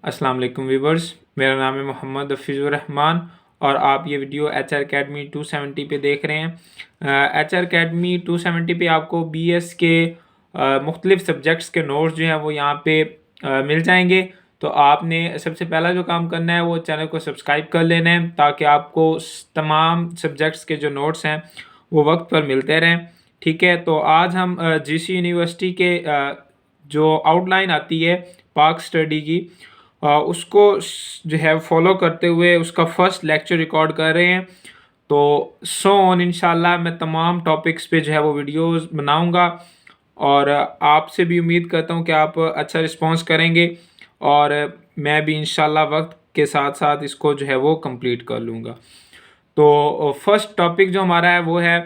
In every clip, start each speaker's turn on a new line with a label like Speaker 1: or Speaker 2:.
Speaker 1: अस्सलाम वालेकुम व्यूवर्स, मेरा नाम है मोहम्मद हफीज़ुर रहमान और आप ये वीडियो HR अकेडमी 270 पे देख रहे हैं। HR अकेडमी 270 पे आपको BS के मुख्तलिफ़ सब्जेक्ट्स के नोट्स जो हैं वो यहाँ पे मिल जाएंगे। तो आपने सबसे पहला जो काम करना है वो चैनल को सब्सक्राइब कर लेना है ताकि आपको तमाम सब्जेक्ट्स के जो नोट्स हैं वो वक्त पर मिलते रहें। ठीक है, तो आज हम GC यूनिवर्सिटी के जो आउटलाइन आती है पाक स्टडी की उसको जो है फॉलो करते हुए उसका फर्स्ट लेक्चर रिकॉर्ड कर रहे हैं। तो सो ऑन इंशाल्लाह मैं तमाम टॉपिक्स पे जो है वो वीडियोस बनाऊंगा और आपसे भी उम्मीद करता हूं कि आप अच्छा रिस्पांस करेंगे और मैं भी इंशाल्लाह वक्त के साथ साथ इसको जो है वो कंप्लीट कर लूँगा। तो फर्स्ट टॉपिक जो हमारा है वो है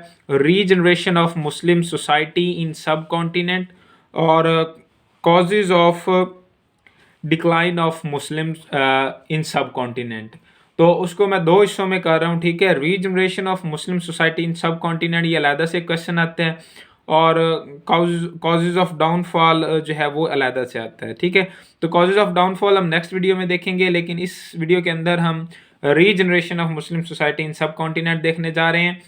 Speaker 1: regeneration of Muslim society in subcontinent और causes of decline of Muslim in subcontinent. तो उसको मैं दो हिस्सों में कर रहा हूँ। ठीक है, regeneration of Muslim society in सब कॉन्टिनेंट ये अलहदा से क्वेश्चन आते हैं और कॉजेज ऑफ डाउनफॉल जो है वो अलहदा से आता है। ठीक है, तो कॉजेज ऑफ डाउनफॉल हम नेक्स्ट वीडियो में देखेंगे, लेकिन इस वीडियो के अंदर हम regeneration of Muslim society in सब कॉन्टिनेंट देखने जा रहे हैं।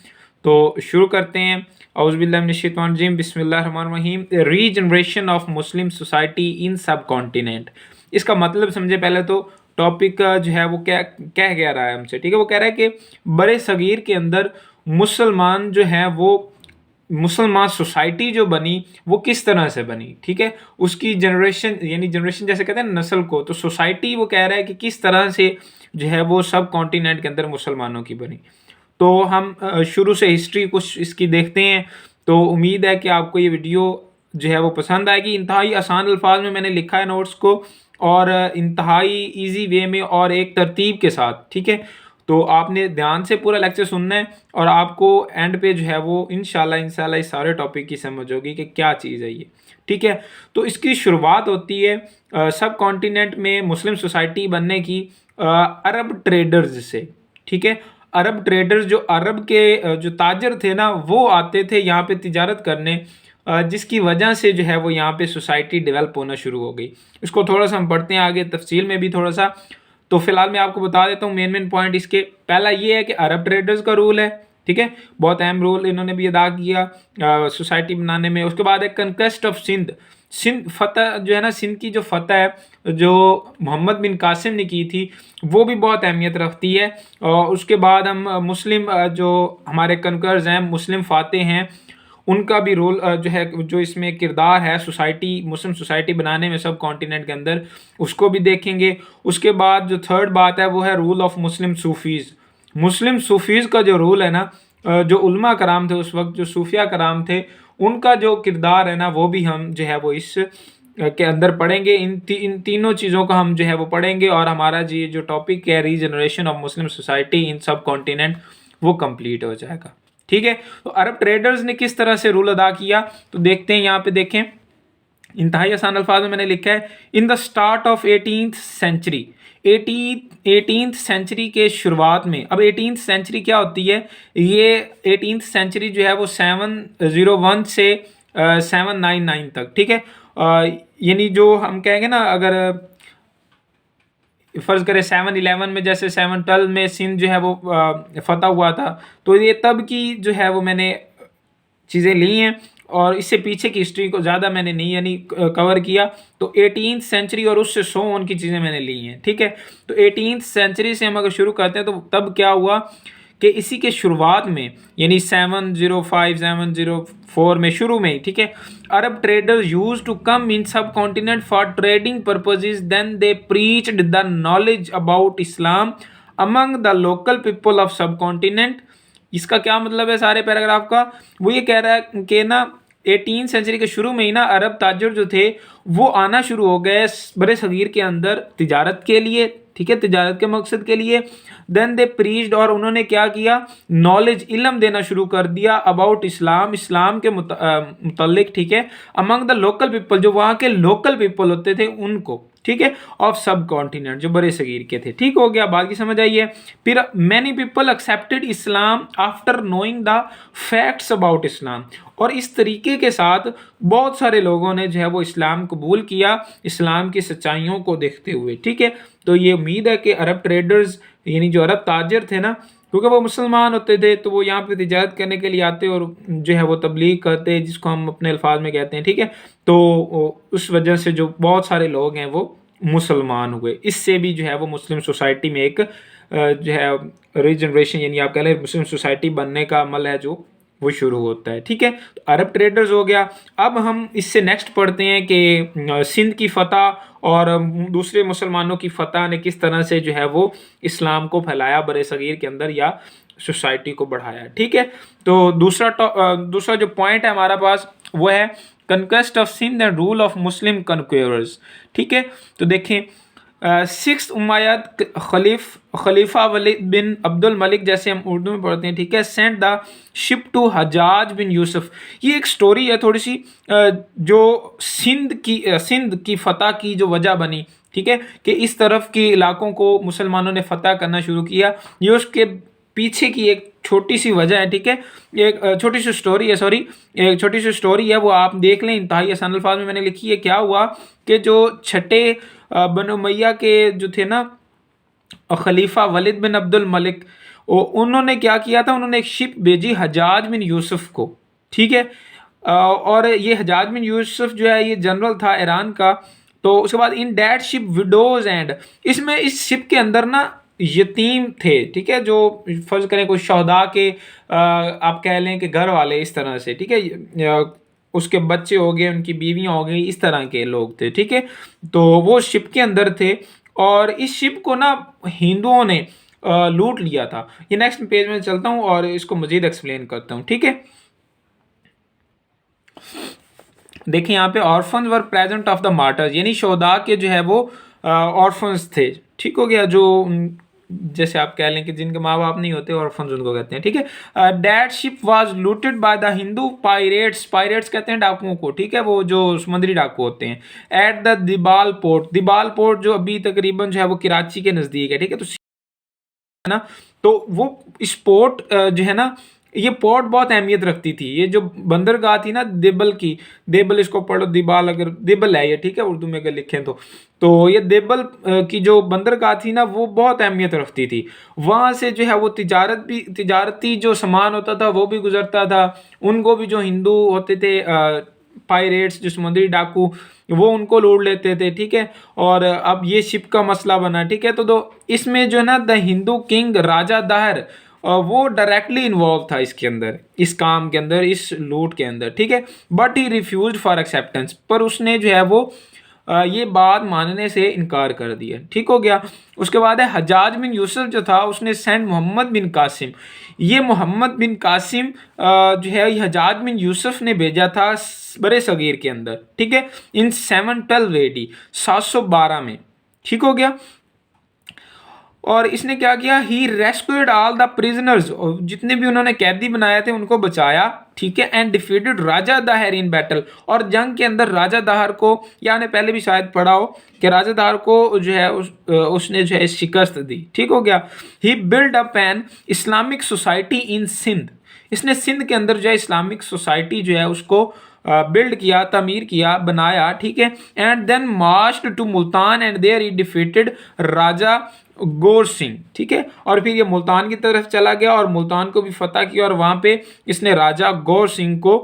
Speaker 1: तो शुरू करते हैं। औज़ुबिल्लाहिमिनश्शैतानिर्रजीम, बिस्मिल्लाहिर्रहमानिर्रहीम। Regeneration of Muslim society in subcontinent, इसका मतलब समझे पहले तो टॉपिक जो है वो क्या कह कह रहा है हमसे। ठीक है, वो कह रहा है कि बड़े सगीर के अंदर मुसलमान जो है वो मुसलमान सोसाइटी जो बनी वो किस तरह से बनी। ठीक है, उसकी जनरेशन यानी जनरेशन जैसे कहते हैं नस्ल को, तो सोसाइटी वो कह रहा है कि किस तरह से जो है वो सब कॉन्टिनेंट के अंदर मुसलमानों की बनी। तो हम शुरू से हिस्ट्री कुछ इसकी देखते हैं। तो उम्मीद है कि आपको ये वीडियो जो है वो पसंद आएगी। इंतहाई आसान अल्फाज में मैंने लिखा है नोट्स को और इंतहाई इजी वे में और एक तरतीब के साथ। ठीक है, तो आपने ध्यान से पूरा लेक्चर सुनना है और आपको एंड पे जो है वो इंशाल्लाह इस सारे टॉपिक की समझ होगी कि क्या चीज़ है ये। ठीक है, तो इसकी शुरुआत होती है सब कॉन्टिनेंट में मुस्लिम सोसाइटी बनने की अरब ट्रेडर्स से। ठीक है, अरब ट्रेडर्स जो अरब के जो ताजर थे ना वो आते थे यहाँ पे तिजारत करने, जिसकी वजह से जो है वो यहाँ पे सोसाइटी डेवलप होना शुरू हो गई। इसको थोड़ा सा हम पढ़ते हैं आगे तफसील में भी थोड़ा सा। तो फिलहाल मैं आपको बता देता हूँ मेन पॉइंट इसके। पहला ये है कि अरब ट्रेडर्स का रूल है। ठीक है, बहुत अहम रोल इन्होंने भी अदा किया सोसाइटी बनाने में। उसके बाद है कंक्वेस्ट ऑफ सिंध। सिंध फतह जो है ना, सिंध की जो फतह है जो मोहम्मद बिन कासिम ने की थी वो भी बहुत अहमियत रखती है। और उसके बाद हम मुस्लिम जो हमारे कनकर्स हैं, मुस्लिम फातेह हैं, उनका भी रोल जो है जो इसमें किरदार है सोसाइटी मुस्लिम सोसाइटी बनाने में सब कॉन्टिनेंट के अंदर, उसको भी देखेंगे। उसके बाद जो थर्ड बात है वो है rule of Muslim Sufis. Muslim Sufis का जो रूल है ना, जो उलमा कराम थे उस वक्त, जो सूफिया कराम थे, उनका जो किरदार है ना वो भी हम जो है वो इस के अंदर पढ़ेंगे। इन तीनों चीज़ों का हम जो है वो पढ़ेंगे और हमारा जी जो टॉपिक है regeneration of Muslim society in सब कॉन्टिनेंट वो कंप्लीट हो जाएगा। ठीक है, तो अरब ट्रेडर्स ने किस तरह से रूल अदा किया तो देखते हैं। यहाँ पे देखें, इंतहाई आसान अल्फाज में मैंने लिखा है in the start of 18th century. 18th century के शुरुआत में, अब 18th सेंचुरी क्या होती है, ये 18th सेंचुरी जो है वो 701 से 799 तक। ठीक है, यानी जो हम कहेंगे ना, अगर फ़र्ज़ करें 711 में, जैसे 712 में सिंध जो है वो फतह हुआ था, तो ये तब की जो है वो मैंने चीज़ें ली हैं और इससे पीछे की हिस्ट्री को ज़्यादा मैंने नहीं यानी कवर किया। तो 18th सेंचुरी और उससे 100 की चीज़ें मैंने ली हैं। ठीक है, तो 18th सेंचुरी से हम अगर शुरू करते हैं तो तब क्या हुआ कि इसी के शुरुआत में यानी 705 704 में शुरू में ही, ठीक है, Arab traders use to come in subcontinent for trading purposes. Then they preached the knowledge about Islam among the local people of subcontinent. इसका क्या मतलब है सारे पैराग्राफ का, वो ये कह रहा है कि ना 18th सेंचुरी के शुरू में ही ना अरब ताजर जो थे वो आना शुरू हो गए बड़े सगीर के अंदर तिजारत के लिए। ठीक है, तिजारत के मकसद के लिए। देन दे प्रीच्ड, और उन्होंने क्या किया, नॉलेज इल्म देना शुरू कर दिया अबाउट इस्लाम, इस्लाम के मुतल्लिक। ठीक है, अमंग द लोकल पीपल, जो वहाँ के लोकल पीपल होते थे उनको। ठीक है, ऑफ सब कॉन्टिनेंट, जो बड़े सगीर के थे। ठीक हो गया, बात की समझ आई है। फिर many people accepted Islam after knowing the facts about Islam, और इस तरीके के साथ बहुत सारे लोगों ने जो है वो इस्लाम कबूल किया, इस्लाम की सच्चाइयों को देखते हुए। ठीक है, तो ये उम्मीद है कि अरब ट्रेडर्स यानी जो अरब ताजिर थे ना, क्योंकि वो मुसलमान होते थे तो वो यहाँ पे तिजारत करने के लिए आते और जो है वो तबलीग करते, जिसको हम अपने अल्फाज में कहते हैं। ठीक है, तो उस वजह से जो बहुत सारे लोग हैं वो मुसलमान हुए। इससे भी जो है वो मुस्लिम सोसाइटी में एक जो है रीजनरेशन यानी आप कह लें मुस्लिम सोसाइटी बनने का अमल है जो वो शुरू होता है। ठीक है, तो अरब ट्रेडर्स हो गया। अब हम इससे नेक्स्ट पढ़ते हैं कि सिंध की फतह और दूसरे मुसलमानों की फतह ने किस तरह से जो है वो इस्लाम को फैलाया बरे सगीर के अंदर या सोसाइटी को बढ़ाया। ठीक है, तो दूसरा जो पॉइंट है हमारा पास वो है conquest of Sindh and rule of Muslim conquerors. ठीक है, तो देखें सिक्स उमैयद खलीफा वलीद बिन अब्दुल मलिक, जैसे हम उर्दू में पढ़ते हैं, ठीक है, sent the ship to Hajjaj bin Yusuf. ये एक स्टोरी है थोड़ी सी जो सिंध की फतह की जो वजह बनी। ठीक है, कि इस तरफ के इलाकों को मुसलमानों ने फतह करना शुरू किया, ये उसके पीछे की एक छोटी सी वजह है। ठीक है, एक छोटी सी स्टोरी है, सॉरी एक छोटी सी स्टोरी है, वो आप देख लें, इंतहाई आसान अल्फाज में मैंने लिखी है। क्या हुआ कि जो छठे बनु उमैया के जो थे ना खलीफा वलीद बिन अब्दुल मलिक, उन्होंने क्या किया था, उन्होंने एक शिप भेजी हजाज बिन यूसुफ को। ठीक है, और ये हजाज बिन यूसुफ जो है ये जनरल था ईरान का। तो उसके बाद in that ship widows and, इसमें इस शिप के अंदर ना यतीम थे। ठीक है, जो फर्ज करें कोई शहदा के आप कह लें कि घर वाले इस तरह से। ठीक है, उसके बच्चे हो गए, उनकी बीवियां हो गई, इस तरह के लोग थे। ठीक है, तो वो शिप के अंदर थे और इस शिप को ना हिंदुओं ने लूट लिया था। ये नेक्स्ट पेज में चलता हूँ और इसको मजीद एक्सप्लेन करता हूँ। ठीक है, देखिए यहाँ पे orphans were present of the martyrs, यानी शोहदा के जो है वो ऑर्फन्स थे। ठीक हो गया, जो जैसे आप कह लें कि जिनके माँ बाप नहीं होते ऑर्फन्स उनको कहते हैं। ठीक है, that ship was looted by the Hindu pirates, pirates कहते हैं डाकुओं को। ठीक है, वो जो समुद्री डाकू होते हैं। एट द दिबाल पोर्ट, दिबाल पोर्ट जो अभी तकरीबन जो है वो कराची के नज़दीक है। ठीक है, तो है ना, तो वो इस पोर्ट जो है ना, ये पोर्ट बहुत अहमियत रखती थी। ये जो बंदरगाह थी ना देबल की, देबल इसको पढ़ो दिबाल, अगर देबल है ये, ठीक है, उर्दू में अगर लिखें तो ये देबल की जो बंदरगाह थी ना वो बहुत अहमियत रखती थी। वहाँ से जो है वो तिजारती जो सामान होता था वो भी गुजरता था। उनको भी जो हिंदू होते थे पायरेट्स जो समुद्री डाकू, वो उनको लूट लेते थे। ठीक है, और अब ये शिप का मसला बना। ठीक है, तो इसमें जो है ना द हिंदू किंग राजा दाहर वो डायरेक्टली इन्वॉल्व था इसके अंदर, इस काम के अंदर, इस लूट के अंदर। ठीक है, but he refuse for acceptance, पर उसने जो है वो ये बात मानने से इनकार कर दिया। ठीक हो गया, उसके बाद है हजाज बिन यूसुफ जो था उसने सेंट मोहम्मद बिन कासिम, ये मोहम्मद बिन कासिम जो है ये हजाज बिन यूसुफ ने भेजा था बरे सगीर के अंदर। ठीक है, इन 712 AD 712 में। ठीक हो गया, और इसने क्या किया, ही रेस्क्यूड ऑल द प्रिजनर्स, जितने भी उन्होंने कैदी बनाए थे उनको बचाया। ठीक है, एंड डिफीटेड राजा दाहर इन बैटल, और जंग के अंदर राजा दाहर को, यानी पहले भी शायद पढ़ा हो कि राजा दाहर को जो है उसने जो है शिकस्त दी। ठीक हो गया, he build up an Islamic society in Sindh, इसने सिंध के अंदर जो है इस्लामिक सोसाइटी जो है उसको बिल्ड किया, तमीर किया, बनाया। ठीक है, and then marched to Multan and there he defeated Raja Gor Singh. ठीक है, और फिर ये मुल्तान की तरफ चला गया और मुल्तान को भी फतह किया और वहाँ पे इसने राजा गोर सिंह को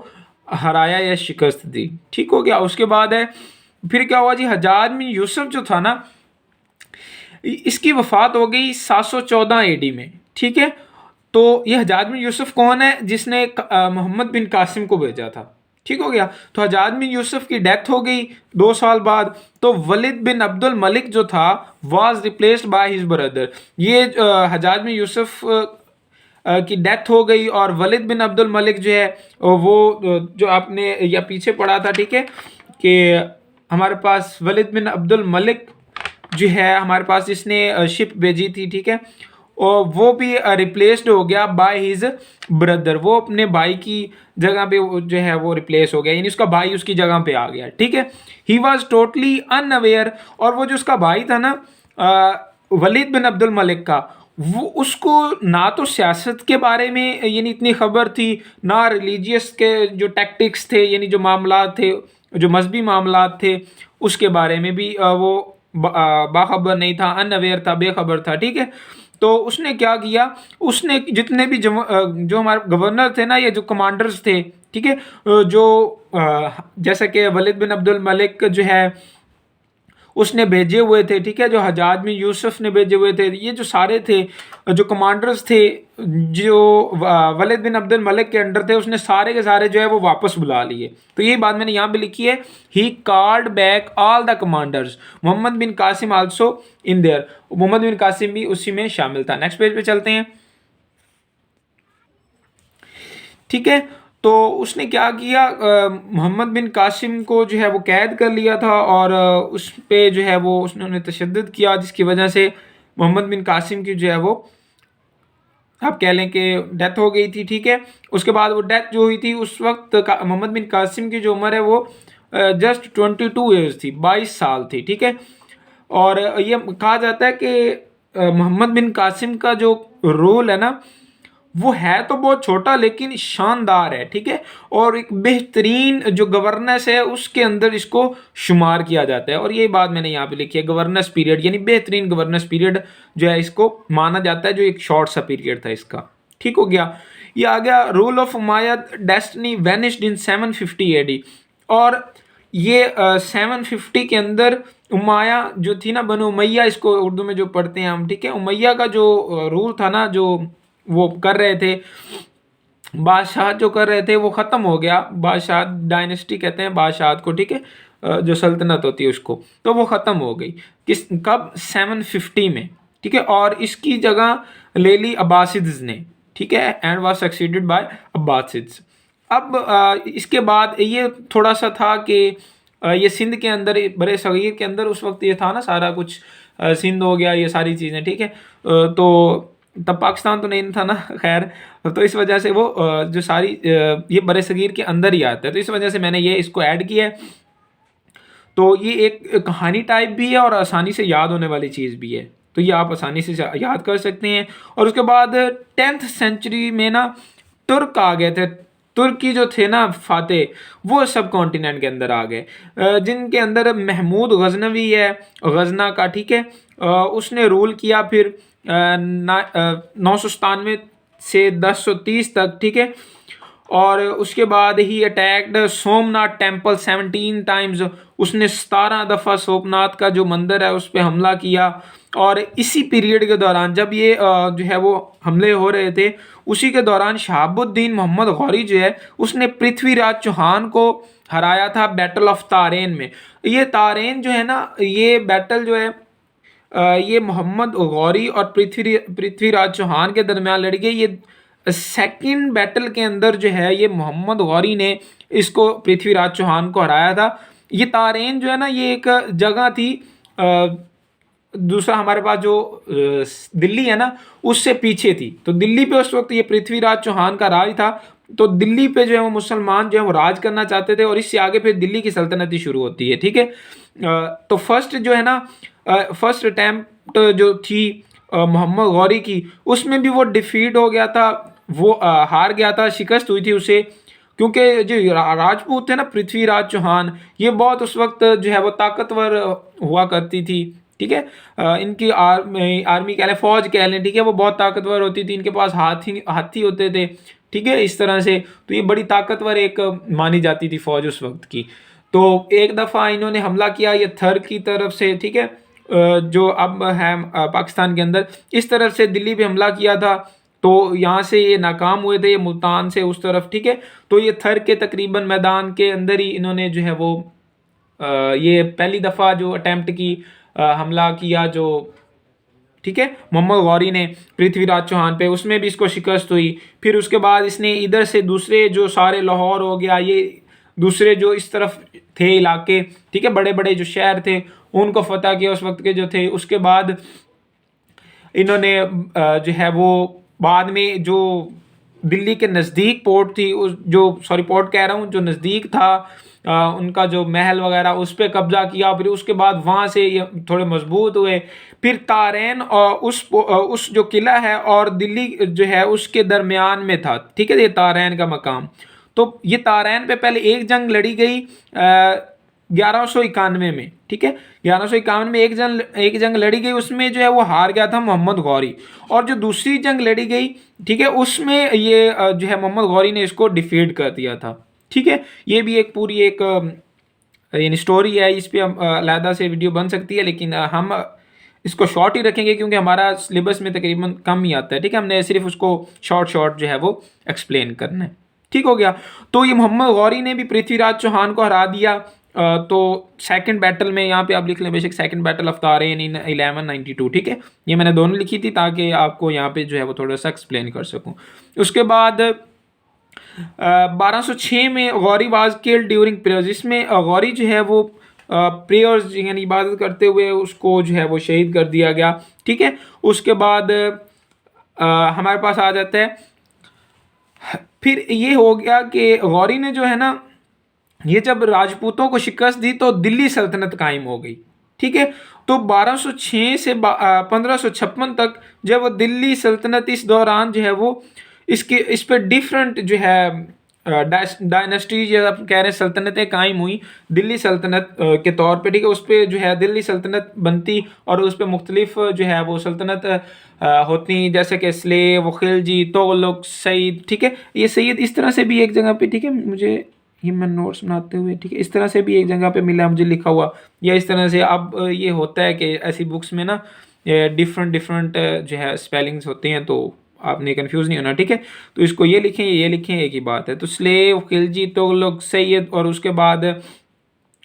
Speaker 1: हराया या शिकस्त दी। ठीक हो गया, उसके बाद है फिर क्या हुआ जी, हजाज बिन यूसुफ जो था ना इसकी वफात हो गई 714 AD में। ठीक है, तो ये हजाज बिन यूसुफ कौन है, जिसने मोहम्मद बिन कासिम को भेजा था। ठीक हो गया, तो हजाज बिन यूसुफ की डेथ हो गई 2 साल बाद, तो वलीद बिन अब्दुल मलिक जो था was replaced by his brother. ये हजाज बिन यूसुफ की डेथ हो गई और वलीद बिन अब्दुल मलिक जो है वो जो आपने या पीछे पढ़ा था। ठीक है, कि हमारे पास वलीद बिन अब्दुल मलिक जो है हमारे पास जिसने शिप भेजी थी। ठीक है, और वो भी रिप्लेस्ड हो गया बाय हिज ब्रदर, वो अपने भाई की जगह पे जो है वो रिप्लेस हो गया, यानी उसका भाई उसकी जगह पे आ गया। ठीक है, ही वाज टोटली अनअवेयर, और वो जो उसका भाई था ना वलीद बिन अब्दुल मलिक का, वो उसको ना तो सियासत के बारे में यानी इतनी खबर थी, ना रिलीजियस के जो टैक्टिक्स थे यानी जो मामलात थे, जो मजहबी मामलात थे उसके बारे में भी वो बाखबर नहीं था, अनअवेयर था, बेखबर था। ठीक है, तो उसने क्या किया, उसने जितने भी जो हमारे गवर्नर थे ना, ये जो कमांडर्स थे, ठीक है, जो जैसा कि वलीद बिन अब्दुल मलिक जो है उसने भेजे हुए थे, ठीक है, जो हजाज बिन यूसुफ ने भेजे हुए थे, ये जो सारे थे जो कमांडर्स थे जो वलीद बिन अब्दुल मलिक के अंडर थे, उसने सारे के सारे जो है वो वापस बुला लिए। तो ये बात मैंने यहाँ पे लिखी है, he called back all the commanders, Muhammad bin Qasim also in there, Muhammad bin Qasim भी उसी में शामिल था। नेक्स्ट पेज पे चलते हैं। ठीक है, तो उसने क्या किया, मोहम्मद बिन कासिम को जो है वो कैद कर लिया था और उस पे जो है वो उसने तशद्दुद किया, जिसकी वजह से मोहम्मद बिन कासिम की जो है वो आप कह लें कि डेथ हो गई थी। ठीक है, उसके बाद वो डेथ जो हुई थी उस वक्त मोहम्मद बिन कासिम की जो उम्र है वो जस्ट 22 ईयर्स थी, 22 साल थी। ठीक है, और ये कहा जाता है कि मोहम्मद बिन कासिम का जो रोल है ना वो है तो बहुत छोटा लेकिन शानदार है। ठीक है, और एक बेहतरीन जो गवर्नेंस है उसके अंदर इसको शुमार किया जाता है, और ये बात मैंने यहाँ पे लिखी है, गवर्नेंस पीरियड यानी बेहतरीन गवर्नेंस पीरियड जो है इसको माना जाता है, जो एक शॉर्ट सा पीरियड था इसका। ठीक हो गया, ये आ गया rule of Umayyad destiny vanished in 750 AD। और ये 750 के अंदर उमाया जो थी ना, बनो उमैया इसको उर्दू में जो पढ़ते हैं हम, ठीक है, उमैया का जो रूल था ना, जो वो कर रहे थे, बादशाह जो कर रहे थे वो ख़त्म हो गया। बादशाह डायनेस्टी कहते हैं बादशाह को, ठीक है, जो सल्तनत होती है उसको, तो वो ख़त्म हो गई किस कब 750 में। ठीक है, और इसकी जगह ले ली अब्बासिड्स ने। ठीक है, एंड वाज सक्सीडेड बाय अब्बासिड्स। अब इसके बाद ये थोड़ा सा था कि ये सिंध के अंदर, बड़े सगीर के अंदर उस वक्त ये था ना सारा कुछ, सिंध हो गया, ये सारी चीज़ें। ठीक है, तो तब पाकिस्तान तो नहीं था ना, खैर, तो इस वजह से वो जो सारी ये बड़े सगीर के अंदर ही आता है, तो इस वजह से मैंने ये इसको ऐड किया है। तो ये एक कहानी टाइप भी है और आसानी से याद होने वाली चीज़ भी है, तो ये आप आसानी से याद कर सकते हैं। और उसके बाद 10th सेंचुरी में ना तुर्क आ गए थे, तुर्की जो थे ना फातेह, वो सब कॉन्टिनेंट के अंदर आ गए, जिनके अंदर महमूद गजनवी है, गजना का। ठीक है, उसने रूल किया फिर 997 से 1030 तक। ठीक है, और उसके बाद ही अटैक्ड सोमनाथ टेम्पल 17 टाइम्स, उसने 17 दफ़ा सोमनाथ का जो मंदिर है उस पर हमला किया। और इसी पीरियड के दौरान जब ये जो है वो हमले हो रहे थे, उसी के दौरान शहाबुद्दीन मोहम्मद गौरी जो है उसने पृथ्वीराज चौहान को हराया था बैटल ऑफ तारेन में। ये तारेन जो है ना, ये बैटल जो है ये मोहम्मद गौरी और पृथ्वीराज चौहान के दरमियान लड़ी गई। ये सेकंड बैटल के अंदर जो है ये मोहम्मद गौरी ने इसको पृथ्वीराज चौहान को हराया था। ये तारेन जो है ना, ये एक जगह थी, दूसरा हमारे पास जो दिल्ली है ना उससे पीछे थी, तो दिल्ली पे उस वक्त ये पृथ्वीराज चौहान का राज था। तो दिल्ली पे जो है वो मुसलमान जो है वो राज करना चाहते थे, और इससे आगे फिर दिल्ली की सल्तनत ही शुरू होती है। ठीक है, तो फर्स्ट जो है ना, फर्स्ट अटैम्प्ट जो थी मोहम्मद गौरी की, उसमें भी वो डिफीट हो गया था, वो हार गया था, शिकस्त हुई थी उसे, क्योंकि जो राजपूत थे ना पृथ्वीराज चौहान, ये बहुत उस वक्त जो है वो ताकतवर हुआ करती थी। ठीक है, इनकी आर्मी कह लें, फौज कह लें, ठीक है, वो बहुत ताकतवर होती थी, इनके पास हाथी होते थे। ठीक है, इस तरह से तो ये बड़ी ताकतवर एक मानी जाती थी फौज उस वक्त की। तो एक दफ़ा इन्होंने हमला किया ये थर की तरफ से, ठीक है, जो अब है पाकिस्तान के अंदर, इस तरफ से दिल्ली पे हमला किया था, तो यहाँ से ये नाकाम हुए थे, ये मुल्तान से उस तरफ। ठीक है, तो ये थर के तकरीबन मैदान के अंदर ही इन्होंने जो है वो ये पहली दफ़ा जो अटैम्प्ट की, हमला किया जो, ठीक है, मोहम्मद गौरी ने पृथ्वीराज चौहान पे, उसमें भी इसको शिकस्त हुई। फिर उसके बाद इसने इधर से दूसरे जो सारे लाहौर हो गया, ये दूसरे जो इस तरफ थे इलाके, ठीक है, बड़े बड़े जो शहर थे उनको फतह किया उस वक्त के जो थे। उसके बाद इन्होंने जो है वो बाद में जो दिल्ली के नज़दीक पोर्ट थी, उस जो सॉरी पोर्ट कह रहा हूँ, जो नज़दीक था उनका जो महल वगैरह, उस पर कब्जा किया। फिर उसके बाद वहाँ से ये थोड़े मजबूत हुए। फिर तारैन और उस जो किला है और दिल्ली जो है उसके दरमियान में था, ठीक है, ये तारैन का मकाम। तो ये तारैन पे पहले एक जंग लड़ी गई 1191 में, ठीक है, 1151 में एक जंग लड़ी गई, उसमें जो है वो हार गया था मोहम्मद गौरी। और जो दूसरी जंग लड़ी गई, ठीक है, उसमें ये जो है मोहम्मद गौरी ने इसको डिफीट कर दिया था, ठीक है। ये भी एक पूरी एक स्टोरी है, इस पर हम अलहदा से वीडियो बन सकती है, लेकिन हम इसको शॉर्ट ही रखेंगे क्योंकि हमारा सिलेबस में तकरीबन कम ही आता है, ठीक है। हमने सिर्फ उसको शॉर्ट जो है वो एक्सप्लेन करना है, ठीक हो गया। तो ये मोहम्मद गौरी ने भी पृथ्वीराज चौहान को हरा दिया। तो सेकंड बैटल में, यहाँ पे आप लिख लें बेशक, सेकंड बैटल ऑफ तारैन इन 1192, ठीक है। ये मैंने दोनों लिखी थी ताकि आपको यहाँ पे जो है वो थोड़ा सा एक्सप्लेन कर सकूँ। उसके बाद 1206 में Gauri was killed during prayers, जिसमें गौरी जो है वो प्रेयर्स यानी इबादत करते हुए उसको जो है वो शहीद कर दिया गया, ठीक है। उसके बाद हमारे पास आ जाता है, फिर ये हो गया कि गौरी ने जो है ना, ये जब राजपूतों को शिकस्त दी तो दिल्ली सल्तनत कायम हो गई, ठीक है। तो 1206 से 1556 तक जब वो दिल्ली सल्तनत, इस दौरान जो है वो इस पे डिफरेंट जो है डायनेस्टीज या आप कह रहे हैं सल्तनतें कायम हुई दिल्ली सल्तनत के तौर पे, ठीक है। उस पर जो है दिल्ली सल्तनत बनती और उस पर मुख्तलिफ जो है वो सल्तनत होती, जैसे कि स्लेव, खिलजी, तुगलक, सईद, ठीक है। ये सईद इस तरह से भी एक जगह पे, ठीक है, मुझे ये मैं नोट्स बनाते हुए, ठीक है, इस तरह से भी एक जगह पे मिला मुझे लिखा हुआ, या इस तरह से। अब ये होता है कि ऐसी बुक्स में ना डिफरेंट जो है स्पेलिंग्स होते हैं, तो आपने कंफ्यूज नहीं होना, ठीक है। तो इसको ये लिखें, ये लिखें, एक ही बात है। तो स्लेव, खिलजी, तुगलक, सैयद और उसके बाद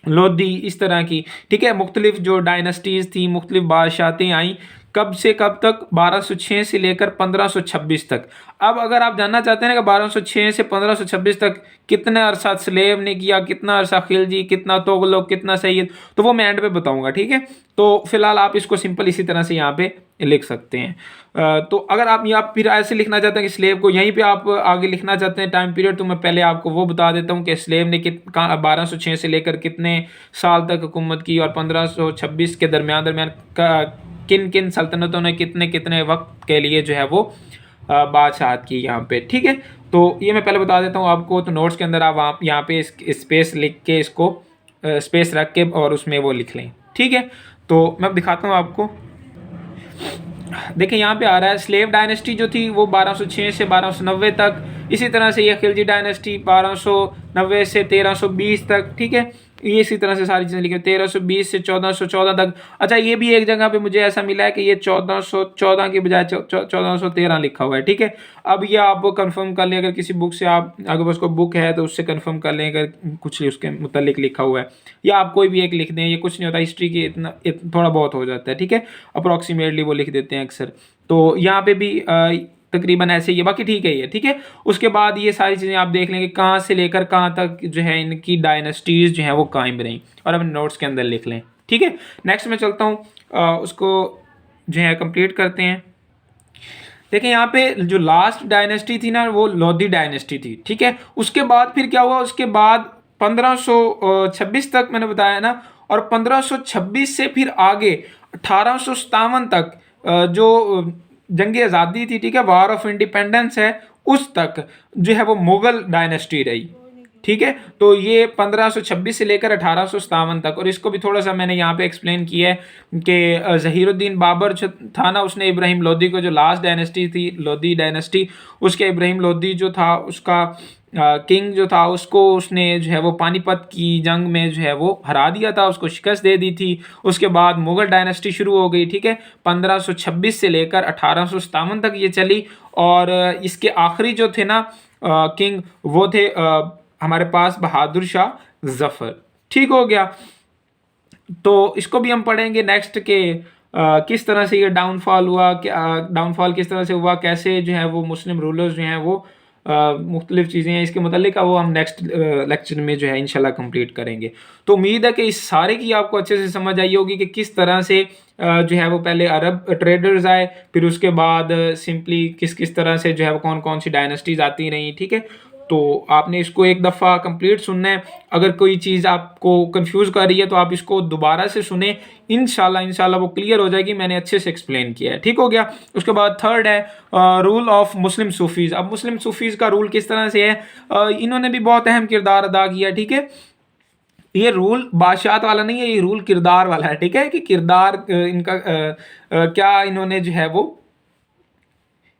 Speaker 1: लोधी, इस तरह की, ठीक है, मुख्तलिफ जो डायनेस्टीज़ थी, मुख्तलिफ बादशाहतें आई। कब से कब तक? 1206 से लेकर 1526 तक। अब अगर आप जानना चाहते हैं ना कि 1206 से 1526 तक कितना अरसा स्लेव ने किया, कितना अरसा खिलजी, कितना तुगलक, कितना सैयद, तो वो मैं एंड पे बताऊंगा, ठीक है। तो फिलहाल आप इसको सिंपल इसी तरह से यहाँ पे लिख सकते हैं। तो अगर आप यहाँ फिर ऐसे लिखना चाहते हैं कि स्लेव को यहीं पे आप आगे लिखना चाहते हैं टाइम पीरियड, तो मैं पहले आपको वो बता देता हूँ कि स्लेव ने 1206 से लेकर कितने साल तक हुकूमत की, और 1526 के दरमियान किन किन सल्तनतों ने कितने कितने वक्त के लिए जो है वो बादशाहत की यहाँ पे, ठीक है। तो ये मैं पहले बता देता हूँ आपको। तो नोट्स के अंदर आप यहाँ पे स्पेस लिख के, इसको स्पेस रख के और उसमें वो लिख लें, ठीक है। तो मैं दिखाता हूँ आपको। देखिए यहाँ पे आ रहा है, स्लेव डायनेस्टी जो थी वो 1206 से 1290 तक। इसी तरह से ये खिलजी डायनेस्टी 1290 से 1320 तक, ठीक है। ये इसी तरह से सारी चीज़ें लिखी, 1320 से 1414 तक। अच्छा, ये भी एक जगह पे मुझे ऐसा मिला है कि ये 1414 की बजाय 1413 लिखा हुआ है, ठीक है। अब ये आप कंफर्म कर लें, अगर किसी बुक से आप अगर उसको बुक है तो उससे कंफर्म कर लें अगर कुछ उसके मुतालिक लिखा हुआ है, या आप कोई भी एक लिख दें, ये कुछ नहीं होता हिस्ट्री की, इतना थोड़ा बहुत हो जाता है, ठीक है। अप्रॉक्सीमेटली वो लिख देते हैं अक्सर। तो यहाँ पे भी तकरीबन ऐसे ही है, बाकी ठीक है ये, ठीक है। उसके बाद ये सारी चीज़ें आप देख लेंगे कहाँ से लेकर कहाँ तक जो है इनकी डायनेस्टीज जो है वो कायम रही, और अपने नोट्स के अंदर लिख लें, ठीक है। नेक्स्ट मैं चलता हूँ, उसको जो है कंप्लीट करते हैं। देखिए यहाँ पे जो लास्ट डायनेस्टी थी ना वो लोधी डायनेस्टी थी, ठीक है। उसके बाद फिर क्या हुआ, उसके बाद 1526 तक मैंने बताया ना, और 1526 से फिर आगे 1857 तक जो जंग आज़ादी थी, ठीक है, वार ऑफ इंडिपेंडेंस है, उस तक जो है वो मुगल डायनेस्टी रही, ठीक है। तो ये 1526 से लेकर 1857 तक। और इसको भी थोड़ा सा मैंने यहाँ पे एक्सप्लेन किया है कि ज़हीरुद्दीन बाबर जो था ना, उसने इब्राहिम लोदी को, जो लास्ट डायनेस्टी थी लोदी डायनेस्टी, उसके इब्राहिम लोदी जो था उसका किंग जो था, उसको उसने जो है वो पानीपत की जंग में जो है वो हरा दिया था, उसको शिकस्त दे दी थी। उसके बाद मुगल डायनेस्टी शुरू हो गई, ठीक है, 1526 से लेकर 1857 तक ये चली। और इसके आखिरी जो थे ना किंग, वो थे हमारे पास बहादुर शाह जफर, ठीक हो गया। तो इसको भी हम पढ़ेंगे नेक्स्ट के किस तरह से ये डाउनफॉल हुआ, क्या डाउनफॉल किस तरह से हुआ, कैसे जो है वो मुस्लिम रूलर्स जो हैं वो मुख्तलिफ चीज़ें हैं इसके मतलब वो हम नेक्स्ट लेक्चर में जो है इंशाल्लाह कंप्लीट करेंगे। तो उम्मीद है कि इस सारे की आपको अच्छे से समझ आई होगी कि किस तरह से जो है वो पहले अरब ट्रेडर्स आए, फिर उसके बाद सिंपली किस किस तरह से जो है वो कौन कौन सी डायनेस्टीज आती रही, ठीक है। तो आपने इसको एक दफ़ा कंप्लीट सुनना है। अगर कोई चीज़ आपको कंफ्यूज कर रही है तो आप इसको दोबारा से सुने, इंशाल्लाह वो क्लियर हो जाएगी, मैंने अच्छे से एक्सप्लेन किया है, ठीक हो गया। उसके बाद थर्ड है रूल ऑफ मुस्लिम सूफीज़। अब मुस्लिम सूफीज़ का रूल किस तरह से है, इन्होंने भी बहुत अहम किरदार अदा किया, ठीक है। ये रूल बादशाहत वाला नहीं है, ये रूल किरदार वाला है, ठीक है, कि किरदार इनका क्या इन्होंने जो है वो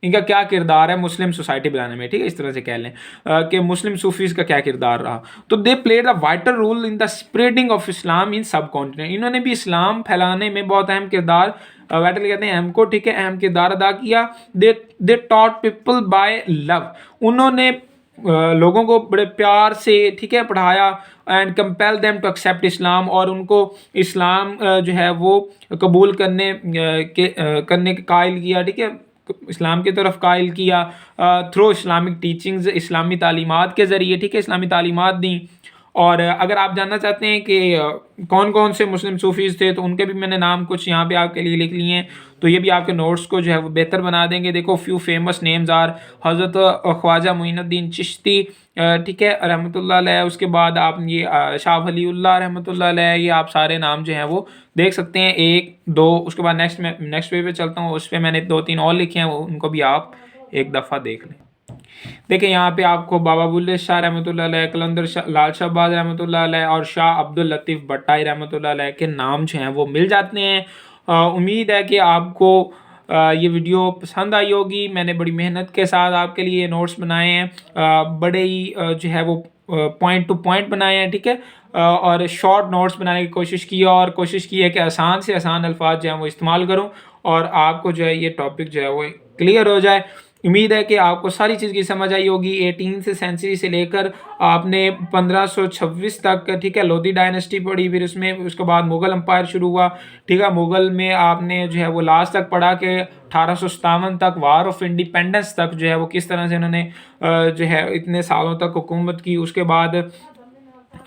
Speaker 1: इनका क्या किरदार है मुस्लिम सोसाइटी बनाने में, ठीक है, इस तरह से कह लें कि मुस्लिम सूफीज का क्या किरदार रहा। तो they played a vital role in the spreading of Islam in subcontinent. इन्होंने भी इस्लाम फैलाने में बहुत अहम किरदार, वाइटल कहते हैं अहम को, ठीक है, अहम किरदार अदा किया। They taught people by love. उन्होंने लोगों को बड़े प्यार से, ठीक है, पढ़ाया and compel them to accept Islam, और उनको इस्लाम जो है वो कबूल करने के कायल किया, ठीक है, इस्लाम की तरफ कायल किया थ्रू इस्लामिक टीचिंग्स, इस्लामी तालीमात के ज़रिए, ठीक है, इस्लामी तालीमात दी। और अगर आप जानना चाहते हैं कि कौन कौन से मुस्लिम सूफीज़ थे तो उनके भी मैंने नाम कुछ यहाँ पे आपके लिए लिख लिए हैं, तो ये भी आपके नोट्स को जो है वो बेहतर बना देंगे। देखो फ्यू फेमस नेम्स आर हज़रत ख्वाजा मुइनुद्दीन चिश्ती, ठीक है, रहमतुल्लाह अलैह। उसके बाद आप ये शाह वलीउल्लाह रहमतुल्लाह अलैह, ये आप सारे नाम जो हैं वो देख सकते हैं, एक दो। उसके बाद नेक्स्ट पेज पे चलता हूँ, उस पर मैंने 2-3 और लिखे हैं, उनको भी आप एक दफ़ा देख लें। देखिए यहाँ पे आपको बाबा बुल्ले शाह रहमतुल्लाह अलैह, कलंदर लाल शाहबाज रहमतुल्लाह अलैह और शाह अब्दुल लतीफ़ भट्टाई रहमतुल्लाह अलैह के नाम जो हैं वो मिल जाते हैं। उम्मीद है कि आपको ये वीडियो पसंद आई होगी। मैंने बड़ी मेहनत के साथ आपके लिए नोट्स बनाए हैं, बड़े ही जो है वो पॉइंट टू पॉइंट बनाए हैं, ठीक है, और शॉर्ट नोट्स बनाने की कोशिश की है, और कोशिश की है कि आसान से आसान अल्फाज जो हैं वो इस्तेमाल करूँ और आपको जो है ये टॉपिक जो है वो क्लियर हो जाए। उम्मीद है कि आपको सारी चीज़ की समझ आई होगी। 18th सेंचुरी से लेकर आपने 1526 तक, ठीक है, लोधी डायनेस्टी पढ़ी, फिर उसमें उसके बाद मुग़ल एम्पायर शुरू हुआ, ठीक है। मुग़ल में आपने जो है वो लास्ट तक पढ़ा कि 1857 तक वार ऑफ इंडिपेंडेंस तक जो है वो किस तरह से उन्होंने जो है इतने सालों तक हुकूमत की। उसके बाद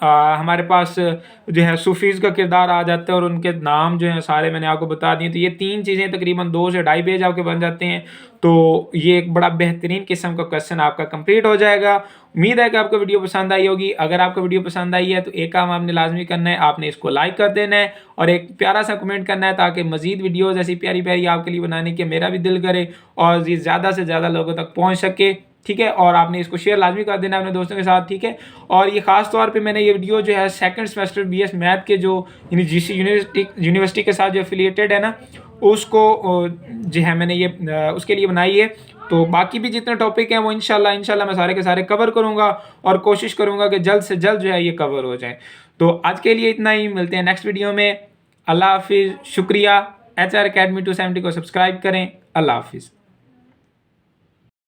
Speaker 1: हमारे पास जो है सूफीज़ का किरदार आ जाता है और उनके नाम जो हैं सारे मैंने आपको बता दिए। तो ये 3 चीज़ें तकरीबन 2 से ढाई पेज आपके बन जाते हैं। तो ये एक बड़ा बेहतरीन किस्म का क्वेश्चन आपका कंप्लीट हो जाएगा। उम्मीद है कि आपको वीडियो पसंद आई होगी। अगर आपको वीडियो पसंद आई है तो एक काम आपने लाजमी करना है, आपने इसको लाइक कर देना है और एक प्यारा सा कमेंट करना है, ताकि मज़ीद वीडियोज़ ऐसी प्यारी प्यारी आपके लिए बनाने की मेरा भी दिल करे और ये ज़्यादा से ज़्यादा लोगों तक पहुँच सके, ठीक है। और आपने इसको शेयर लाजमी कर देना अपने दोस्तों के साथ, ठीक है। और ये खास तौर पे मैंने ये वीडियो जो है सेकंड सेमेस्टर बीएस मैथ के जो जीसी यूनिवर्सिटी के साथ जो एफिलिएटेड है ना, उसको जो है मैंने ये उसके लिए बनाई है। तो बाकी भी जितने टॉपिक हैं वो इंशाल्लाह मैं सारे के सारे कवर करूँगा और कोशिश करूँगा कि जल्द से जल्द जो है ये कवर हो जाए। तो आज के लिए इतना ही, मिलते हैं नेक्स्ट वीडियो में। अल्लाह हाफिज़, शुक्रिया। HR Academy 270 को सब्सक्राइब करें। अल्लाह हाफिज़।